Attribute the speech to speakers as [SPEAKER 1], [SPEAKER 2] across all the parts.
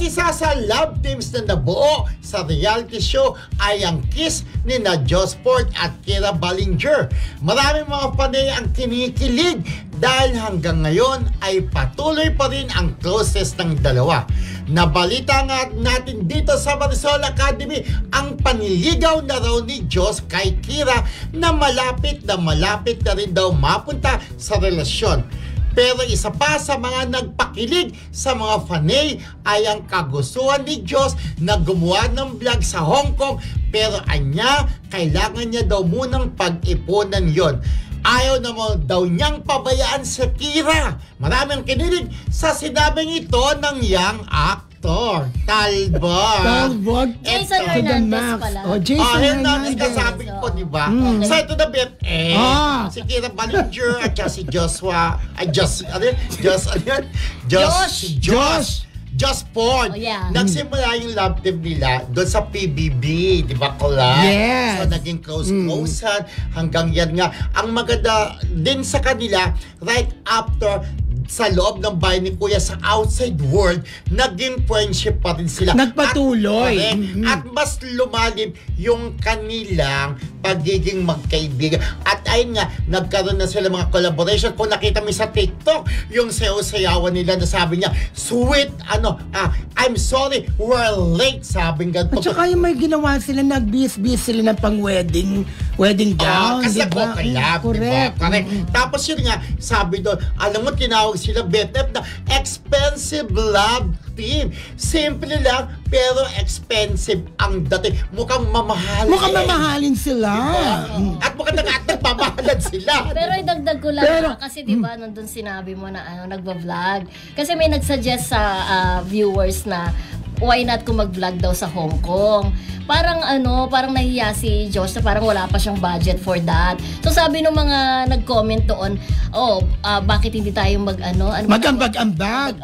[SPEAKER 1] Plus, isa sa love teams na nabuo sa reality show ay ang kiss ni na Josport at Kira Ballinger. Maraming mga panay ang kinikilig dahil hanggang ngayon ay patuloy pa rin ang closest ng dalawa. Nabalita nga natin dito sa Marisol Academy ang paniligaw na raw ni Jos kay Kira na malapit na rin daw mapunta sa relasyon. Pero isa pa sa mga nagpakilig sa mga fanay ay ang kagustuhan ni Jos na gumawa ng vlog sa Hong Kong, pero anya, kailangan niya daw munang pag-ipunan yon. Ayaw naman daw niyang pabayaan sa Kira. Maraming kinilig sa sinabing ito ng young actor. Talbog.
[SPEAKER 2] Jason Hernandez pala.
[SPEAKER 1] Jason Hernandez kasabi ko, di ba? So ito na bet, si Kira Ballinger at si Joshua, Josport. Nagsimula yung love team nila doon sa PBB, di ba, Colette?
[SPEAKER 3] Yes.
[SPEAKER 1] So, naging close-closean hanggang yan nga. Ang maganda din sa kanila, right after sa loob ng bahay ni Kuya sa outside world, naging friendship pa rin sila.
[SPEAKER 3] Nagpatuloy.
[SPEAKER 1] At mas lumalim yung kanilang pagiging magkaibigan. At ayun nga, nagkaroon na sila mga collaboration. Kung nakita mo sa TikTok, yung sayaw-sayawan nila na sabi niya, sweet, I'm sorry, we're late, sabi nga.
[SPEAKER 3] At saka yung may ginawa sila, nag-bis-bis sila ng pang-wedding gown,
[SPEAKER 1] kasi
[SPEAKER 3] diba?
[SPEAKER 1] Correct. Tapos yun nga, sabi doon, alam mo, tinawag sila BFF na expensive love team. Simple lang, pero expensive ang dating. Mukhang mamahal.
[SPEAKER 3] Mukhang mamahalin sila.
[SPEAKER 1] Diba? At mukhang nagmamahalan sila.
[SPEAKER 2] Pero idagdag ko lang kasi diba nandun sinabi mo na nagba-vlog. Kasi may nagsuggest sa viewers na why not kung mag-vlog daw sa Hong Kong. Parang nahiya si Josh na parang wala pa siyang budget for that. So sabi ng mga nag-comment doon, bakit hindi tayo mag-ambag-ambag?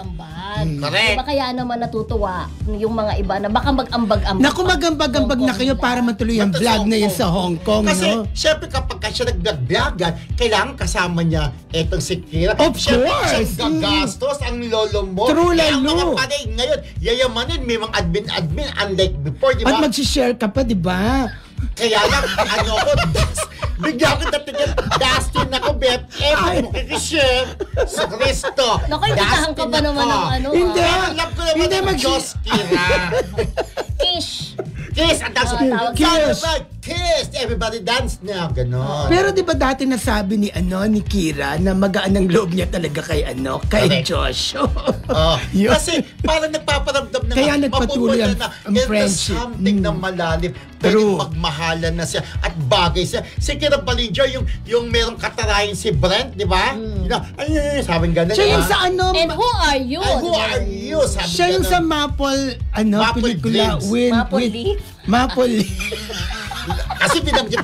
[SPEAKER 1] Correct.
[SPEAKER 2] Diba kaya naman natutuwa yung mga iba na baka mag-ambag-ambag.
[SPEAKER 3] Naku, mag-ambag-ambag na kayo para matuloy ang vlog na yun sa Hong Kong.
[SPEAKER 1] Kasi, syempre kapag siya nag-vlog-vlogan, kailangan kasama niya etong si Kira.
[SPEAKER 3] Of course.
[SPEAKER 1] Siya gagastos ang lolo mo.
[SPEAKER 3] True,
[SPEAKER 1] ang mga
[SPEAKER 3] lalo.
[SPEAKER 1] panay ngayon, yayamanin, may mga admin, unlike before, di ba?
[SPEAKER 3] At mag-share ka pa, di ba?
[SPEAKER 1] Kaya lang, bigyan ko dating Dustin ako, BFF, makikishare sa Cristo.
[SPEAKER 2] Naku, ibitahan ka pa naman ng
[SPEAKER 3] Hindi.
[SPEAKER 1] Alam ko naman ng Diyos, Kira. Kiss! Ang tawag kiss! Everybody dance now, gano'n.
[SPEAKER 3] Pero di ba dati nasabi ni Kira na magaan ang loob niya talaga kay Josh.
[SPEAKER 1] Kasi parang nagpaparamdam na
[SPEAKER 3] kaya nagpatuloy ang friendship.
[SPEAKER 1] Something na malalim. Pero magmahalan na siya at bagay siya. Si Kira Ballinger, yung merong katarayan si Brent, di ba? Sabing gano'n.
[SPEAKER 3] Siya yung sa
[SPEAKER 2] And who are you?
[SPEAKER 1] Who are you?
[SPEAKER 3] Siya yung sa Maple, pelikula.
[SPEAKER 2] Maple Leaf?
[SPEAKER 3] Maple Leaf.
[SPEAKER 1] Kasi binanggit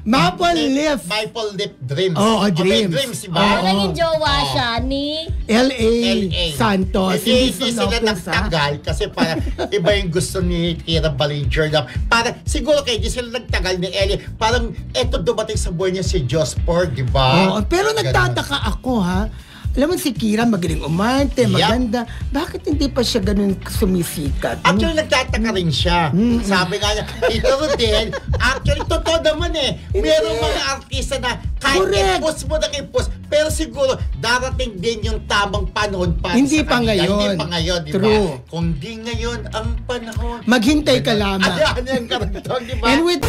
[SPEAKER 3] Maple Leaf.
[SPEAKER 1] Maple Leaf Dreams.
[SPEAKER 3] Dreams.
[SPEAKER 1] Dreams, diba?
[SPEAKER 2] Naging jowa siya ni
[SPEAKER 3] L.A. Santos.
[SPEAKER 1] Hindi sila nagtagal kasi para iba yung gusto ni Kira Ballinger na para siguro kayo hindi sila nagtagal ni L.A. Parang eto dumating sa buhay niya si Josport, diba?
[SPEAKER 3] Pero nagtataka ako alam mo si Kira magaling umarte, maganda. Bakit hindi pa siya ganun sumisikat?
[SPEAKER 1] Actually, nagtataka rin siya. Sabi nga niya, ito Rodel, actually, totoo naman merong mga artista na kahit i-post mo ng i-post, pero siguro darating din yung tamang panahon para
[SPEAKER 3] hindi
[SPEAKER 1] sa
[SPEAKER 3] pa
[SPEAKER 1] kanila.
[SPEAKER 3] ngayon.
[SPEAKER 1] Hindi pa ngayon, di ba?
[SPEAKER 3] True.
[SPEAKER 1] Kung di ngayon ang panahon.
[SPEAKER 3] Maghintay ka lamang.
[SPEAKER 1] Ano yung karagtong, di ba?
[SPEAKER 3] And with